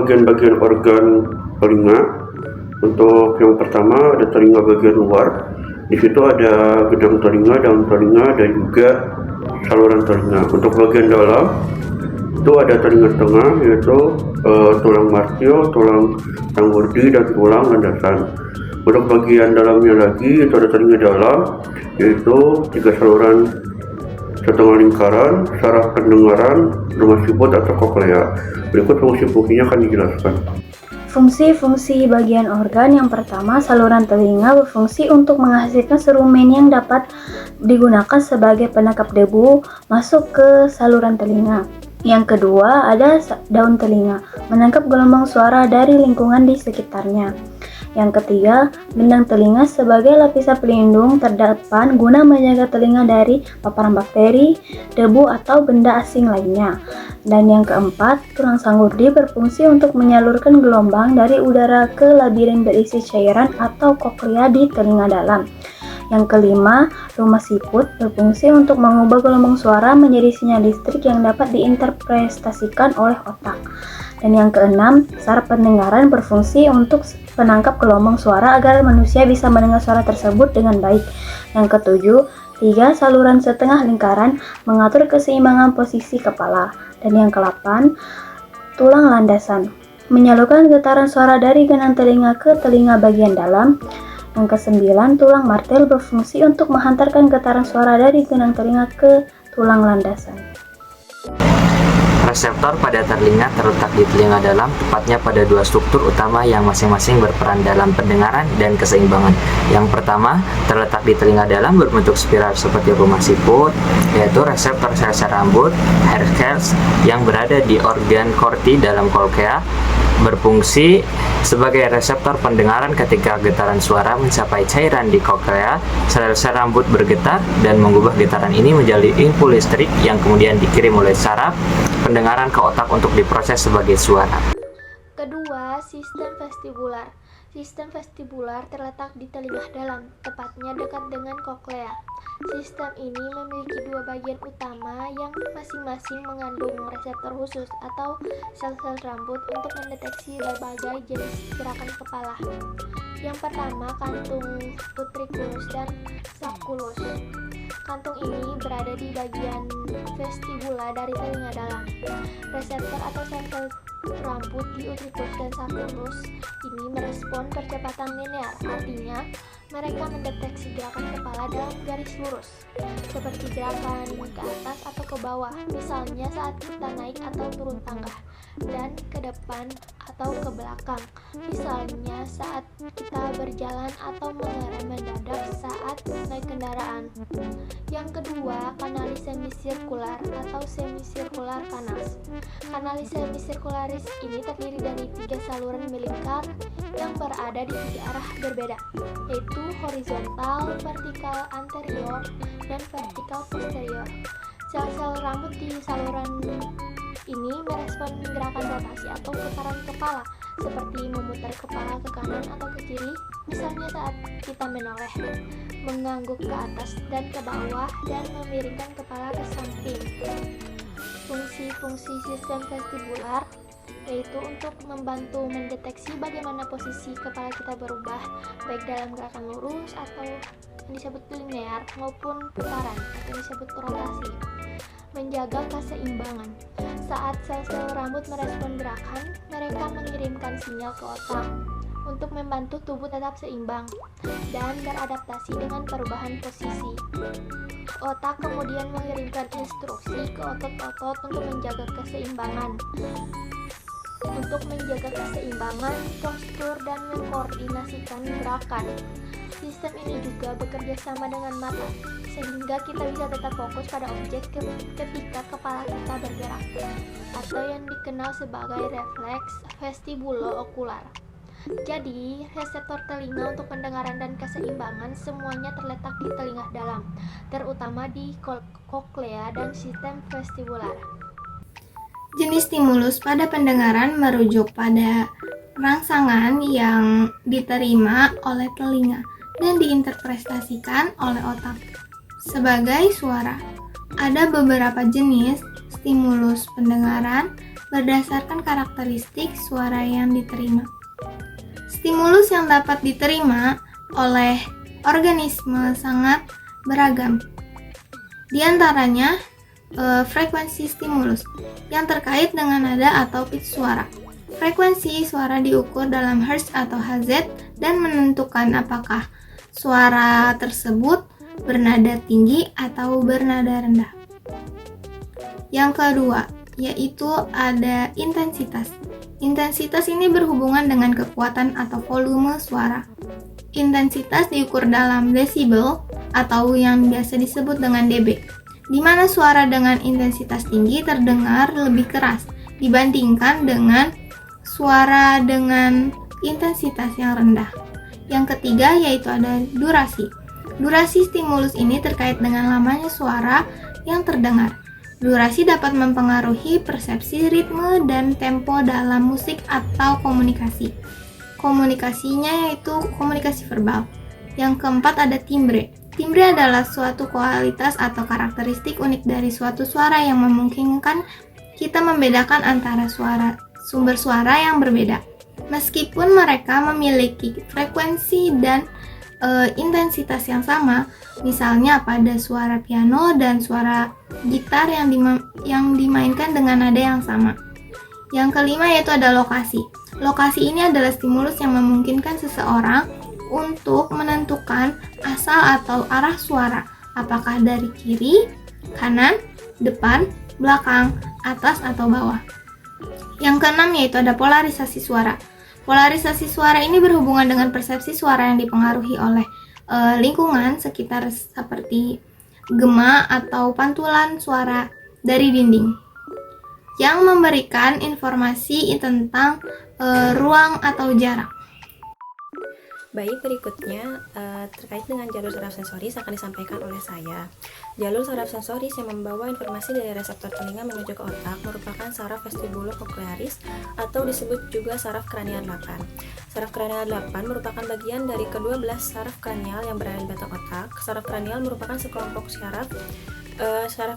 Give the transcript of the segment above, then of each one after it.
bagian-bagian organ telinga. Untuk yang pertama ada telinga bagian luar. Di situ ada gedang telinga, daun telinga, dan juga saluran telinga. Untuk bagian dalam itu ada telinga tengah, yaitu tulang martil, tulang sanggurdi, dan tulang landasan. Untuk bagian dalamnya lagi itu ada telinga dalam, yaitu 3 saluran setengah lingkaran, saraf pendengaran, rumah siput atau koklea. Berikut fungsi-fungsinya akan dijelaskan. Fungsi-fungsi bagian organ yang pertama, saluran telinga berfungsi untuk menghasilkan serumen yang dapat digunakan sebagai penangkap debu masuk ke saluran telinga. Yang kedua, ada daun telinga, menangkap gelombang suara dari lingkungan di sekitarnya. Yang ketiga, gendang telinga sebagai lapisan pelindung terdepan guna menjaga telinga dari paparan bakteri, debu, atau benda asing lainnya. Dan yang keempat, tulang sanggurdi berfungsi untuk menyalurkan gelombang dari udara ke labirin berisi cairan atau koklea di telinga dalam. Yang kelima, rumah siput berfungsi untuk mengubah gelombang suara menjadi sinyal listrik yang dapat diinterpretasikan oleh otak. Dan yang keenam, saraf pendengaran berfungsi untuk penangkap gelombang suara agar manusia bisa mendengar suara tersebut dengan baik. Yang ketujuh, 3 saluran setengah lingkaran mengatur keseimbangan posisi kepala. Dan yang ke-8, tulang landasan menyalurkan getaran suara dari genang telinga ke telinga bagian dalam. Yang ke-9, tulang martil berfungsi untuk menghantarkan getaran suara dari genang telinga ke tulang landasan. Reseptor pada telinga terletak di telinga dalam, tepatnya pada 2 struktur utama yang masing-masing berperan dalam pendengaran dan keseimbangan. Yang pertama, terletak di telinga dalam berbentuk spiral seperti rumah siput, yaitu reseptor sel-sel rambut, hair cells, yang berada di organ korti dalam kolkea, berfungsi sebagai reseptor pendengaran ketika getaran suara mencapai cairan di koklea. Sel-sel rambut bergetar dan mengubah getaran ini menjadi impuls listrik yang kemudian dikirim oleh saraf pendengaran ke otak untuk diproses sebagai suara. Kedua, sistem vestibular. Sistem vestibular terletak di telinga dalam, tepatnya dekat dengan koklea. Sistem ini memiliki 2 bagian utama yang masing-masing mengandung reseptor khusus atau sel-sel rambut untuk mendeteksi berbagai jenis gerakan kepala. Yang pertama, kantung utriculus dan sulcus. Kantung ini berada di bagian vestibula dari telinga dalam. Reseptor atau sel-sel rambut di utriculus dan sulcus ini merespon percepatan linear, artinya mereka mendeteksi gerakan kepala dalam garis lurus, seperti gerakan ke atas atau ke bawah, misalnya saat kita naik atau turun tangga, dan ke depan atau ke belakang, misalnya saat kita berjalan atau mengerem mendadak saat naik kendaraan. Yang kedua, kanalis semisirkular atau semisirkular canals. Kanalis semisirkularis ini terdiri dari 3 saluran melingkar yang berada di 3 arah berbeda, yaitu horizontal, vertikal anterior, dan vertikal posterior. Sel-sel rambut di saluran ini merespon gerakan rotasi atau putaran kepala, seperti memutar kepala ke kanan atau ke kiri, misalnya saat kita menoleh, mengangguk ke atas dan ke bawah, dan memiringkan kepala ke samping. Fungsi-fungsi sistem vestibular yaitu untuk membantu mendeteksi bagaimana posisi kepala kita berubah, baik dalam gerakan lurus atau yang disebut linear maupun putaran atau disebut rotasi. Menjaga keseimbangan. Saat sel-sel rambut merespon gerakan, mereka mengirimkan sinyal ke otak untuk membantu tubuh tetap seimbang dan beradaptasi dengan perubahan posisi. Otak kemudian mengirimkan instruksi ke otot-otot untuk menjaga keseimbangan. Untuk menjaga keseimbangan, postur, dan mengkoordinasikan gerakan. Sistem ini juga bekerja sama dengan mata, sehingga kita bisa tetap fokus pada objek ketika kepala kita bergerak, atau yang dikenal sebagai refleks vestibulo-okular. Jadi, reseptor telinga untuk pendengaran dan keseimbangan semuanya terletak di telinga dalam, terutama di koklea dan sistem vestibular. Jenis stimulus pada pendengaran merujuk pada rangsangan yang diterima oleh telinga dan diinterpretasikan oleh otak sebagai suara. Ada beberapa jenis stimulus pendengaran, berdasarkan karakteristik suara yang diterima. Stimulus yang dapat diterima oleh organisme sangat beragam. Di antaranya, frekuensi stimulus yang terkait dengan nada atau pitch suara. Frekuensi suara diukur dalam Hertz atau Hz dan menentukan apakah suara tersebut bernada tinggi atau bernada rendah. Yang kedua, yaitu ada intensitas. Intensitas ini berhubungan dengan kekuatan atau volume suara. Intensitas diukur dalam desibel atau yang biasa disebut dengan dB, di mana suara dengan intensitas tinggi terdengar lebih keras dibandingkan dengan suara dengan intensitas yang rendah. Yang ketiga yaitu ada durasi. Durasi stimulus ini terkait dengan lamanya suara yang terdengar. Durasi dapat mempengaruhi persepsi ritme dan tempo dalam musik atau komunikasi. Komunikasinya yaitu komunikasi verbal. Yang keempat ada timbre. Timbre adalah suatu kualitas atau karakteristik unik dari suatu suara yang memungkinkan kita membedakan antara sumber suara yang berbeda. Meskipun mereka memiliki frekuensi dan intensitas yang sama, misalnya pada suara piano dan suara gitar yang dimainkan dengan nada yang sama. Yang kelima yaitu ada lokasi. Lokasi ini adalah stimulus yang memungkinkan seseorang untuk menentukan asal atau arah suara, apakah dari kiri, kanan, depan, belakang, atas, atau bawah. Yang keenam yaitu ada polarisasi suara. Polarisasi suara ini berhubungan dengan persepsi suara yang dipengaruhi oleh lingkungan sekitar seperti gema atau pantulan suara dari dinding yang memberikan informasi tentang ruang atau jarak. Baik, berikutnya terkait dengan jalur saraf sensoris akan disampaikan oleh saya. Jalur saraf sensoris yang membawa informasi dari reseptor telinga menuju ke otak merupakan saraf vestibulo-koklearis atau disebut juga saraf kranial 8. Saraf kranial 8 merupakan bagian dari ke-12 saraf kranial yang berada di batang otak. Saraf kranial merupakan sekelompok saraf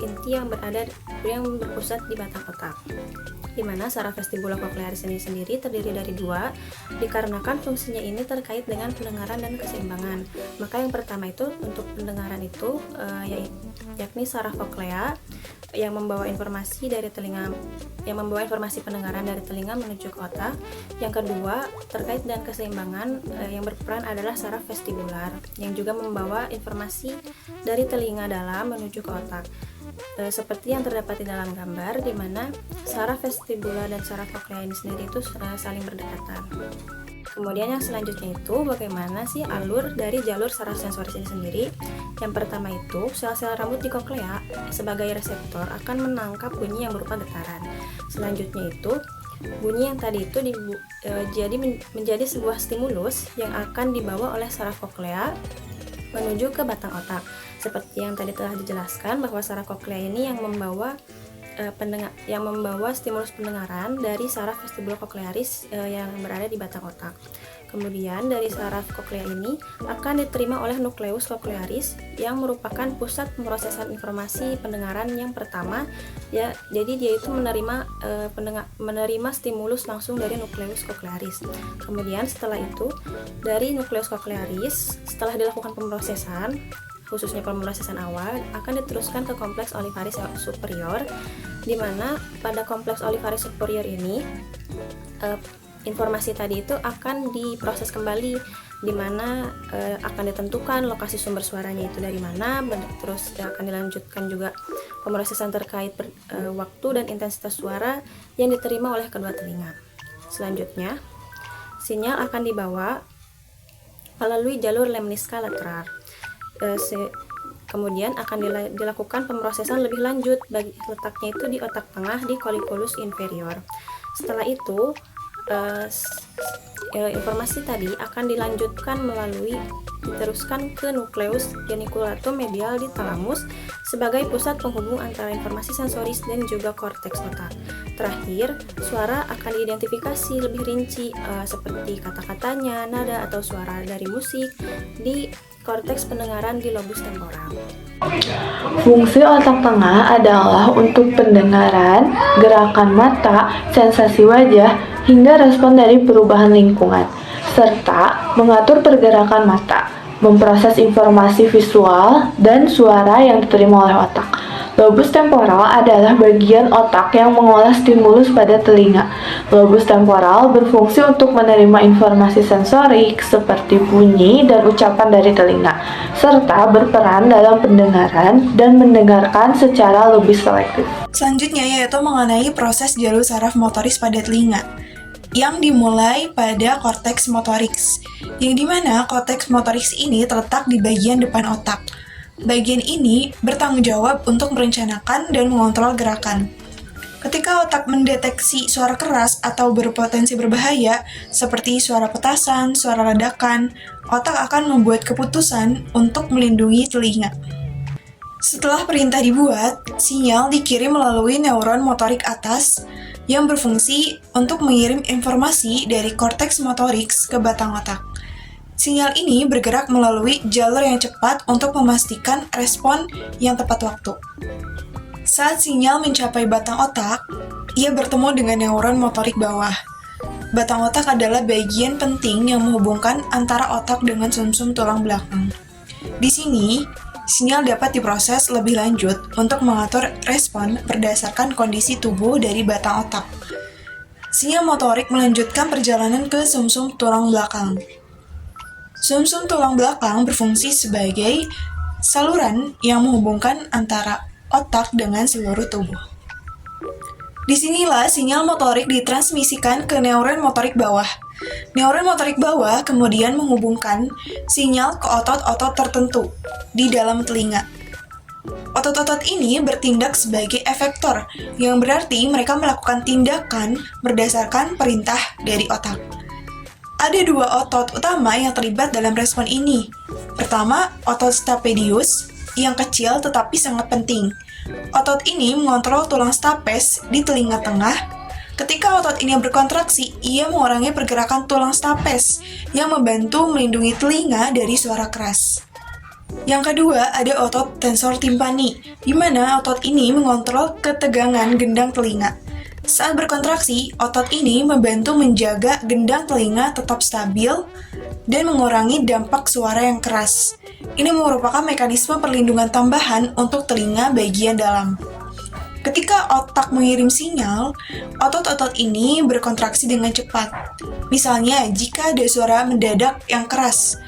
inti yang berpusat di batang otak, di mana saraf vestibulo-koklearis ini sendiri terdiri dari dua, dikarenakan fungsinya ini terkait dengan pendengaran dan keseimbangan. Maka yang pertama itu untuk pendengaran itu yakni saraf koklea yang membawa informasi pendengaran dari telinga menuju ke otak. Yang kedua terkait dengan keseimbangan yang berperan adalah saraf vestibular yang juga membawa informasi dari telinga dalam menuju ke otak. Seperti yang terdapat di dalam gambar, di mana saraf vestibular dan saraf koklea ini sendiri itu saling berdekatan. Kemudian yang selanjutnya itu bagaimana sih alur dari jalur saraf sensoris ini sendiri. Yang pertama itu sel-sel rambut di koklea sebagai reseptor akan menangkap bunyi yang berupa getaran. Selanjutnya itu bunyi yang tadi itu menjadi sebuah stimulus yang akan dibawa oleh saraf koklea menuju ke batang otak. Seperti yang tadi telah dijelaskan bahwa saraf koklea ini yang membawa stimulus pendengaran dari saraf vestibulo-koklearis yang berada di batang otak. Kemudian dari saraf koklea ini akan diterima oleh nukleus koklearis yang merupakan pusat pemrosesan informasi pendengaran yang pertama. Ya, jadi dia itu menerima stimulus langsung dari nukleus koklearis. Kemudian setelah itu dari nukleus koklearis setelah dilakukan pemrosesan, khususnya pemrosesan awal, akan diteruskan ke kompleks olivaris superior, di mana pada kompleks olivaris superior ini informasi tadi itu akan diproses kembali, di mana akan ditentukan lokasi sumber suaranya itu dari mana, terus akan dilanjutkan juga pemrosesan terkait waktu dan intensitas suara yang diterima oleh kedua telinga. Selanjutnya, sinyal akan dibawa melalui jalur lemnisca lateral. Kemudian akan dilakukan pemrosesan lebih lanjut, letaknya itu di otak tengah di colliculus inferior. Setelah itu informasi tadi akan diteruskan ke nukleus geniculatum medial di talamus sebagai pusat penghubung antara informasi sensoris dan juga korteks otak. Terakhir, suara akan diidentifikasi lebih rinci seperti kata-katanya, nada atau suara dari musik di korteks pendengaran di lobus temporal. Fungsi otak tengah adalah untuk pendengaran, gerakan mata, sensasi wajah, hingga respon dari perubahan lingkungan, serta mengatur pergerakan mata, memproses informasi visual dan suara yang diterima oleh otak. Lobus temporal adalah bagian otak yang mengolah stimulus pada telinga. Lobus temporal berfungsi untuk menerima informasi sensorik seperti bunyi dan ucapan dari telinga, serta berperan dalam pendengaran dan mendengarkan secara lebih selektif. Selanjutnya yaitu mengenai proses jalur saraf motoris pada telinga, yang dimulai pada korteks motoriks, yang dimana korteks motoriks ini terletak di bagian depan otak. Bagian ini bertanggung jawab untuk merencanakan dan mengontrol gerakan. Ketika otak mendeteksi suara keras atau berpotensi berbahaya, seperti suara petasan, suara ledakan, otak akan membuat keputusan untuk melindungi telinga. Setelah perintah dibuat, sinyal dikirim melalui neuron motorik atas yang berfungsi untuk mengirim informasi dari korteks motoriks ke batang otak. Sinyal ini bergerak melalui jalur yang cepat untuk memastikan respon yang tepat waktu. Saat sinyal mencapai batang otak, ia bertemu dengan neuron motorik bawah. Batang otak adalah bagian penting yang menghubungkan antara otak dengan sumsum tulang belakang. Di sini, sinyal dapat diproses lebih lanjut untuk mengatur respon berdasarkan kondisi tubuh dari batang otak. Sinyal motorik melanjutkan perjalanan ke sumsum tulang belakang. Sumsum tulang belakang berfungsi sebagai saluran yang menghubungkan antara otak dengan seluruh tubuh. Disinilah sinyal motorik ditransmisikan ke neuron motorik bawah. Neuron motorik bawah kemudian menghubungkan sinyal ke otot-otot tertentu di dalam telinga. Otot-otot ini bertindak sebagai efektor, yang berarti mereka melakukan tindakan berdasarkan perintah dari otak. Ada dua otot utama yang terlibat dalam respon ini. Pertama, otot stapedius, yang kecil tetapi sangat penting. Otot ini mengontrol tulang stapes di telinga tengah. Ketika otot ini berkontraksi, ia mengurangi pergerakan tulang stapes yang membantu melindungi telinga dari suara keras. Yang kedua, ada otot tensor timpani, di mana otot ini mengontrol ketegangan gendang telinga. Saat berkontraksi, otot ini membantu menjaga gendang telinga tetap stabil dan mengurangi dampak suara yang keras. Ini merupakan mekanisme perlindungan tambahan untuk telinga bagian dalam. Ketika otak mengirim sinyal, otot-otot ini berkontraksi dengan cepat. Misalnya, jika ada suara mendadak yang keras,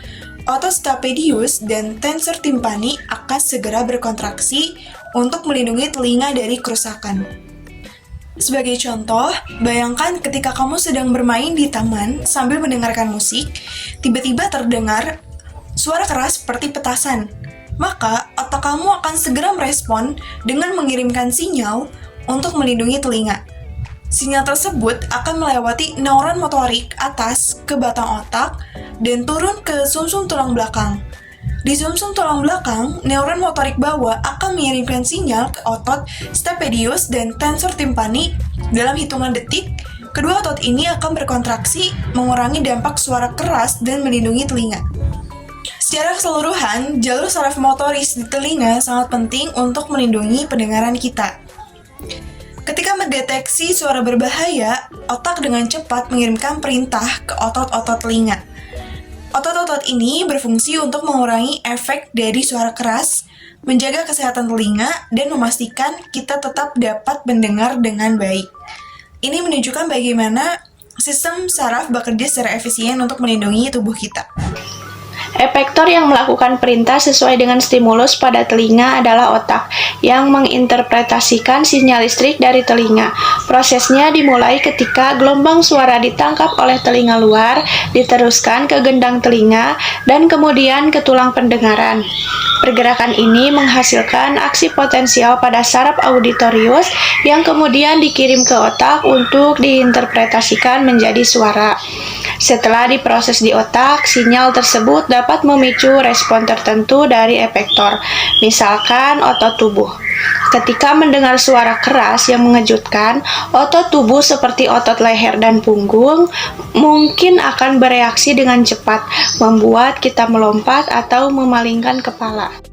otot stapedius dan tensor timpani akan segera berkontraksi untuk melindungi telinga dari kerusakan. Sebagai contoh, bayangkan ketika kamu sedang bermain di taman sambil mendengarkan musik, tiba-tiba terdengar suara keras seperti petasan. Maka, otak kamu akan segera merespon dengan mengirimkan sinyal untuk melindungi telinga. Sinyal tersebut akan melewati neuron motorik atas ke batang otak dan turun ke sumsum tulang belakang. Di sumsum tulang belakang, neuron motorik bawah akan mengirimkan sinyal ke otot stapedius dan tensor timpani. Dalam hitungan detik, kedua otot ini akan berkontraksi, mengurangi dampak suara keras dan melindungi telinga. Secara keseluruhan, jalur saraf motoris di telinga sangat penting untuk melindungi pendengaran kita. Ketika mendeteksi suara berbahaya, otak dengan cepat mengirimkan perintah ke otot-otot telinga. Otot-otot ini berfungsi untuk mengurangi efek dari suara keras, menjaga kesehatan telinga, dan memastikan kita tetap dapat mendengar dengan baik. Ini menunjukkan bagaimana sistem saraf bekerja secara efisien untuk melindungi tubuh kita. Efektor yang melakukan perintah sesuai dengan stimulus pada telinga adalah otak, yang menginterpretasikan sinyal listrik dari telinga. Prosesnya dimulai ketika gelombang suara ditangkap oleh telinga luar, diteruskan ke gendang telinga, dan kemudian ke tulang pendengaran. Pergerakan ini menghasilkan aksi potensial pada saraf auditorius yang kemudian dikirim ke otak untuk diinterpretasikan menjadi suara. Setelah diproses di otak, sinyal tersebut dapat memicu respon tertentu dari efektor, misalkan otot tubuh. Ketika mendengar suara keras yang mengejutkan, otot tubuh seperti otot leher dan punggung mungkin akan bereaksi dengan cepat, membuat kita melompat atau memalingkan kepala.